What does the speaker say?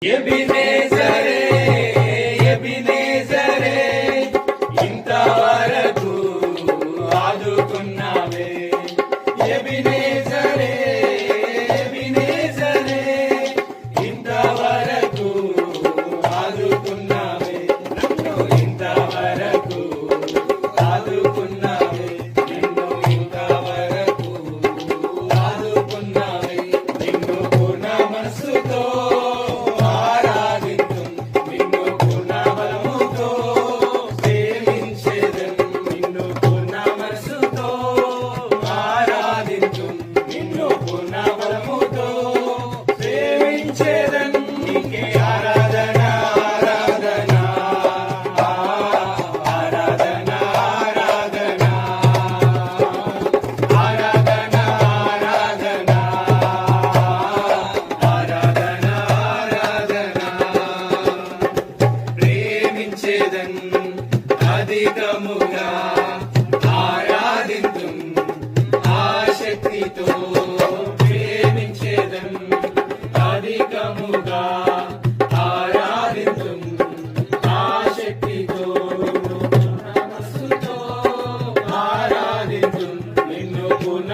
ఎబినేజరే ఎబినేజరే ఇంతవరకు ఆదుకున్నావే ఎబినేజరే ఎబినేజరే ఇంతవరకు ఆదుకున్నావే నన్ను ఇంతవరకు ఆదుకున్నావే నిన్ను ఇంతవరకు ఆదుకున్నావే నిన్ను పూర్ణ మనసుతో అధికముగా ఆరాధింతుం ఆశక్తితో ప్రేమించేదం అధికముగా ఆరాధింతుం ఆశక్తితో మనసుతో ఆరాధింతుం నిన్ను పూర్ణ